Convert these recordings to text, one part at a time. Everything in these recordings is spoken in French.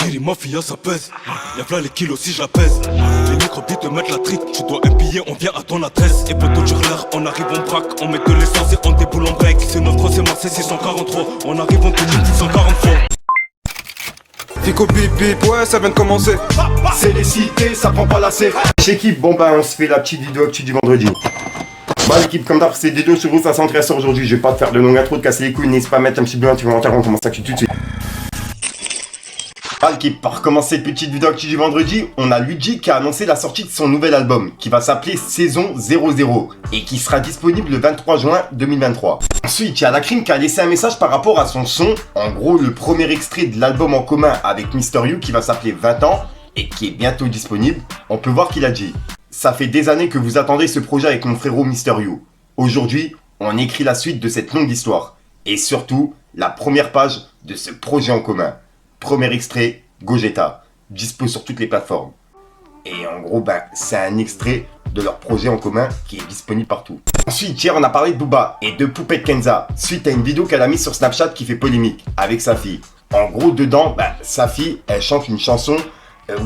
Giri mafia ça pèse. Y'a v'là les kilos si je la pèse. Les microbits te mettent la trique. Tu dois un billet, on vient à ton adresse. Et poteau tire l'air, on arrive on braque. On met de l'essence et on déboule en break. C'est 9-3, c'est Marseille 643. On arrive on continue 643. Fico bip bip, ouais ça vient de commencer. C'est les cités, ça prend pas la C. Chez équipe, bon bah on se fait la petite vidéo actu du vendredi. Bah l'équipe, comme d'hab, c'est des deux sur vous, ça s'intéresse aujourd'hui. Je vais pas te faire de longue intro, de casser les couilles, n'hésite pas à mettre un petit peu commentaire, on commence actu tout de suite. Bah l'équipe, pour commencer cette petite vidéo actu du vendredi, on a Luigi qui a annoncé la sortie de son nouvel album, qui va s'appeler Saison 00, et qui sera disponible le 23 juin 2023. Ensuite, il y a Lacrim qui a laissé un message par rapport à son son, en gros le premier extrait de l'album en commun avec Mister You qui va s'appeler 20 ans, et qui est bientôt disponible. On peut voir qu'il a dit: ça fait des années que vous attendez ce projet avec mon frérot Mister You. Aujourd'hui, on écrit la suite de cette longue histoire. Et surtout, la première page de ce projet en commun. Premier extrait, Gogeta, dispo sur toutes les plateformes. Et en gros, c'est un extrait de leur projet en commun qui est disponible partout. Ensuite, hier, on a parlé de Booba et de Poupette Kenza, suite à une vidéo qu'elle a mise sur Snapchat qui fait polémique avec sa fille. En gros, dedans, sa fille, elle chante une chanson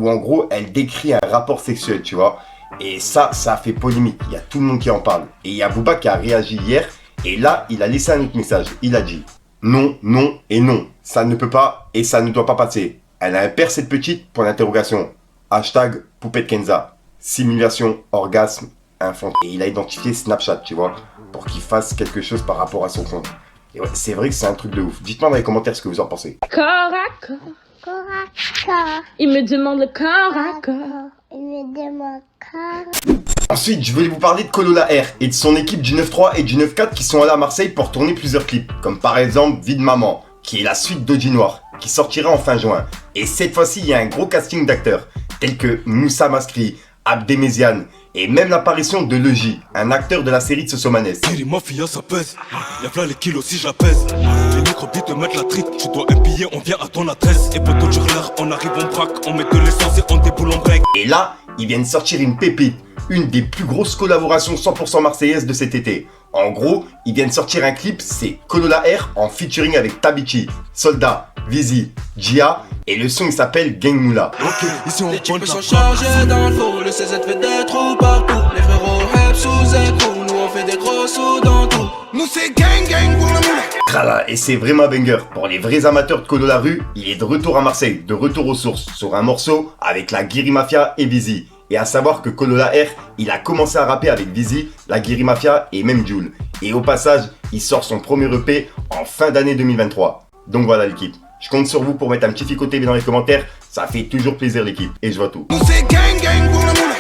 où en gros, elle décrit un rapport sexuel, tu vois. Et ça a fait polémique, il y a tout le monde qui en parle. Et il y a Booba qui a réagi hier, et là, il a laissé un autre message. Il a dit: non, non et non, ça ne peut pas et ça ne doit pas passer. Elle a un père cette petite, point d'interrogation. Hashtag Poupette Kenza. Simulation, orgasme, infant. Et il a identifié Snapchat, tu vois, pour qu'il fasse quelque chose par rapport à son compte. Et ouais, c'est vrai que c'est un truc de ouf. Dites-moi dans les commentaires ce que vous en pensez. Corps à corps. Corps à corps. Il me demande le corps à corps. Il me demande corps. Ensuite, je voulais vous parler de Colola R et de son équipe du 9-3 et du 9-4 qui sont allés à Marseille pour tourner plusieurs clips. Comme par exemple Vie de Maman, qui est la suite d'Oji Noir, qui sortira en fin juin. Et cette fois-ci, il y a un gros casting d'acteurs, tels que Moussa Maskri, Abdeméziane, et même l'apparition de Leji, un acteur de la série de Sosomanes. Giri mafia ça pèse. Y'a v'là les kilos si je la pèse. Les microbits te mettent la trique. Tu dois un billet, on vient à ton adresse. Et poteau tire l'air, on arrive on braque. On met de l'essence et on déboule en break. Et là, ils viennent sortir une pépite, une des plus grosses collaborations 100% marseillaises de cet été. En gros, ils viennent sortir un clip, c'est Colola R en featuring avec Tabichi, Soldat, Vizi, Gia, et le son il s'appelle Gang Moula. Ok, ici on Les prend types de sont la chargés dans le faux, le CZ fait des trous partout. Les frérots rap sous écrou, nous on fait des gros sous dans tout. Nous c'est gang gang pour la moula. Trala, et c'est vraiment un banger. Pour les vrais amateurs de Colo la rue, il est de retour à Marseille, de retour aux sources, sur un morceau avec la Guiri Mafia et Vizi. Et à savoir que Colola R, il a commencé à rapper avec Vizi, la Guiri Mafia et même Jul. Et au passage, il sort son premier EP en fin d'année 2023. Donc voilà l'équipe. Je compte sur vous pour mettre un petit Fico TV dans les commentaires, ça fait toujours plaisir l'équipe. Et je vois tout. Nous c'est gang gang pour la moula.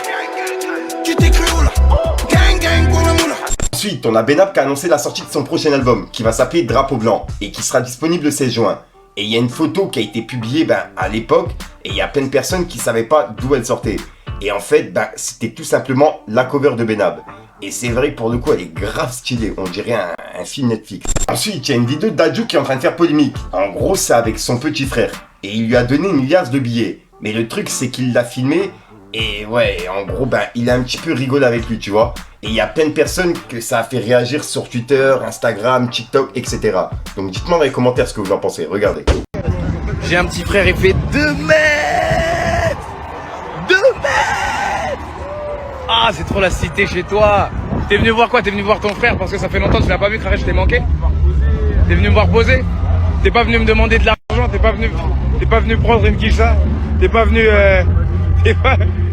Tu t'es cru là? Gang gang pour la moula. Ensuite, on a Benab qui a annoncé la sortie de son prochain album, qui va s'appeler Drapeau Blanc, et qui sera disponible le 16 juin. Et il y a une photo qui a été publiée à l'époque, et il y a plein de personnes qui savaient pas d'où elle sortait. Et en fait, c'était tout simplement la cover de Benab. Et c'est vrai que pour le coup, elle est grave stylée, on dirait un film Netflix. Ensuite, il y a une vidéo d'Adju qui est en train de faire polémique. En gros, c'est avec son petit frère, et il lui a donné une liasse de billets. Mais le truc, c'est qu'il l'a filmé, et ouais, en gros, il a un petit peu rigolé avec lui, tu vois. Et il y a plein de personnes que ça a fait réagir sur Twitter, Instagram, TikTok, etc. Donc dites-moi dans les commentaires ce que vous en pensez, regardez. J'ai un petit frère, il fait 2 mètres 2 mètres. Ah, c'est trop la cité chez toi. T'es venu voir quoi? T'es venu voir ton frère parce que ça fait longtemps que tu l'as pas vu, frère, je t'ai manqué. T'es venu me voir poser. T'es pas venu me demander de l'argent, t'es pas venu prendre une quicha. T'es pas venu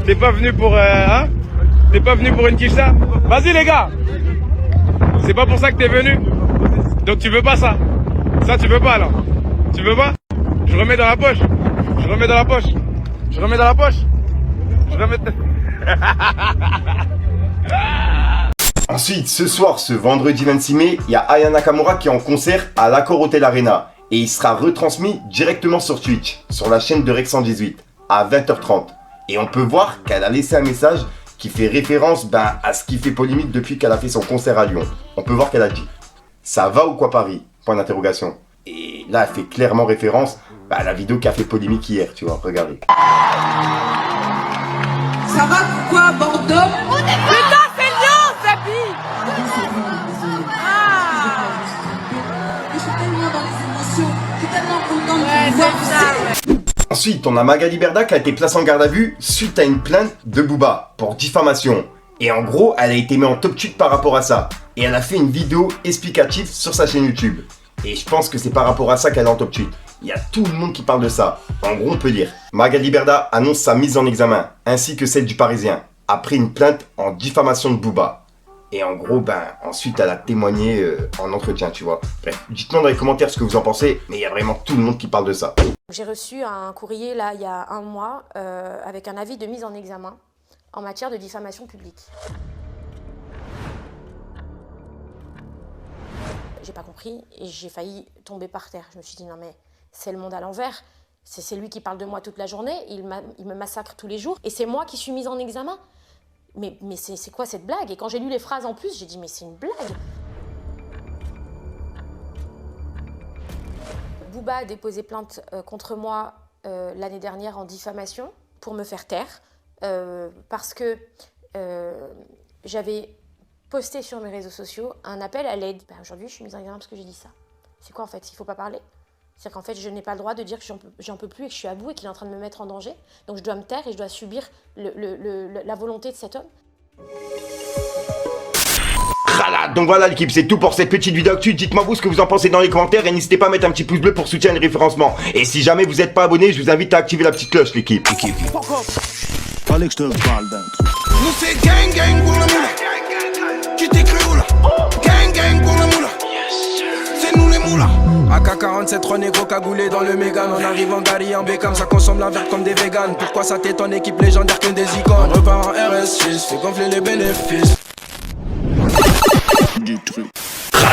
t'es pas venu pour hein? T'es pas venu pour une quicha. Vas-y les gars. C'est pas pour ça que t'es venu. Donc tu veux pas ça. Ça tu veux pas alors. Tu veux pas? Je remets dans la poche. Je remets dans la poche. Je remets dans la poche. Je remets. Ensuite, ce soir, ce vendredi 26 mai, il y a Aya Nakamura qui est en concert à l'Accor Hotel Arena. Et il sera retransmis directement sur Twitch, sur la chaîne de Rex 118, à 20h30. Et on peut voir qu'elle a laissé un message qui fait référence à ce qui fait polémique depuis qu'elle a fait son concert à Lyon. On peut voir qu'elle a dit « Ça va ou quoi Paris ?» Point d'interrogation. Et là, elle fait clairement référence à la vidéo qui a fait polémique hier, tu vois, regardez. Ça va quoi Bordeaux? Putain c'est Lyon, Zabi. Je suis tellement dans les émotions, je suis tellement contente de vous voir. Ensuite, on a Magali Berda qui a été placée en garde à vue suite à une plainte de Booba pour diffamation. Et en gros, elle a été mise en top tweet par rapport à ça. Et elle a fait une vidéo explicative sur sa chaîne YouTube. Et je pense que c'est par rapport à ça qu'elle est en top tweet. Il y a tout le monde qui parle de ça. En gros, on peut dire Magali Berda annonce sa mise en examen, ainsi que celle du Parisien, après une plainte en diffamation de Booba. Et en gros, ensuite, elle a témoigné en entretien, tu vois. Bref, dites-moi dans les commentaires ce que vous en pensez, mais il y a vraiment tout le monde qui parle de ça. J'ai reçu un courrier, là, il y a un mois, avec un avis de mise en examen en matière de diffamation publique. J'ai pas compris et j'ai failli tomber par terre. Je me suis dit, non mais, c'est le monde à l'envers. C'est lui qui parle de moi toute la journée, il me massacre tous les jours, et c'est moi qui suis mise en examen. Mais c'est quoi cette blague? Et quand j'ai lu les phrases en plus, j'ai dit mais c'est une blague. Booba a déposé plainte contre moi l'année dernière en diffamation pour me faire taire parce que j'avais posté sur mes réseaux sociaux un appel à l'aide. Aujourd'hui, je suis mise en examen parce que j'ai dit ça. C'est quoi en fait? Il faut pas parler? C'est-à-dire qu'en fait, je n'ai pas le droit de dire que j'en peux plus et que je suis à bout et qu'il est en train de me mettre en danger. Donc je dois me taire et je dois subir la volonté de cet homme. Donc voilà l'équipe, c'est tout pour cette petite vidéo actu. Dites-moi vous ce que vous en pensez dans les commentaires et n'hésitez pas à mettre un petit pouce bleu pour soutenir le référencement. Et si jamais vous n'êtes pas abonné, je vous invite à activer la petite cloche l'équipe. Fallait que je te parle d'un truc. Nous c'est gang gang pour la moula. Tu t'es cru où là? Gang gang pour la moula. C'est nous les moulas. AK-47, 3 négros cagoulés dans le Mégane. On arrive en Gary, en Beckham, ça consomme la verte comme des véganes. Pourquoi ça t'est en équipe légendaire que des icônes? On repart en RS6, fait gonfler les bénéfices. Du truc.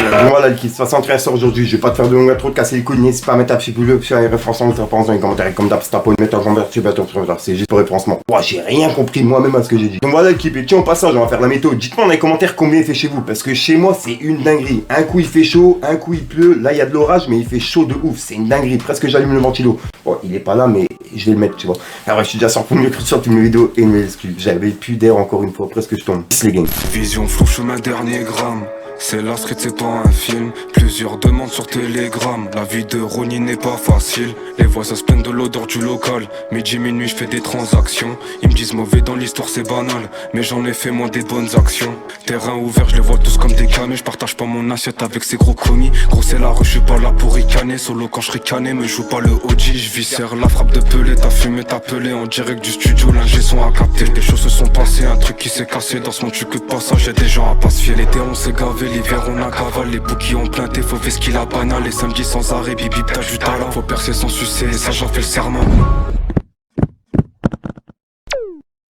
Donc voilà l'équipe, 63 sort aujourd'hui, je vais pas te faire de longue intro, de casser les couilles, n'hésite pas à mettre un petit pouce bleu sur les référencements, vous référencez dans les commentaires, comme d'hab, c'est ta peau, mettre un commentaire, tu vas te retrouver, c'est juste pour référencement. Moi j'ai rien compris moi-même à ce que j'ai dit. Donc voilà l'équipe, et tiens au passage, on va faire la météo, dites-moi dans les commentaires combien il fait chez vous, parce que chez moi c'est une dinguerie. Un coup il fait chaud, un coup il pleut, là il y a de l'orage, mais il fait chaud de ouf, c'est une dinguerie, presque j'allume le ventilo. Bon, il est pas là, mais je vais le mettre, tu vois. Alors je suis déjà sorti pour mieux sur toutes mes vidéos et mes excuses, j'avais plus d'air encore une fois, presque je tombe. Peace les gangs. Vision flou, chemin dernier gramme. C'est la street, c'est pas un film. Plusieurs demandes sur Telegram. La vie de Ronnie n'est pas facile. Les voisins se plaignent de l'odeur du local. Midi, minuit, je fais des transactions. Ils me disent mauvais dans l'histoire, c'est banal. Mais j'en ai fait moi des bonnes actions. Terrain ouvert, je les vois tous comme des camés. Je partage pas mon assiette avec ces gros commis. Gros, c'est la rue, je suis pas là pour ricaner. Solo quand je ricanais, me joue pas le OG. Je viscère la frappe de Pelé. T'as fumé, t'as pelé en direct du studio. L'ingé son à capter. Des choses se sont passées, un truc qui s'est cassé. Dans ce monde, tu que de passage, y'a des gens à pas se fier. L'été, on s'est gavé. L'hiver on a cavale, les bouquets ont planté, faut faire ce qu'il a banal. Les samedis sans arrêt, bip bip t'as du talent. Faut percer sans sucer, ça j'en fais le serment.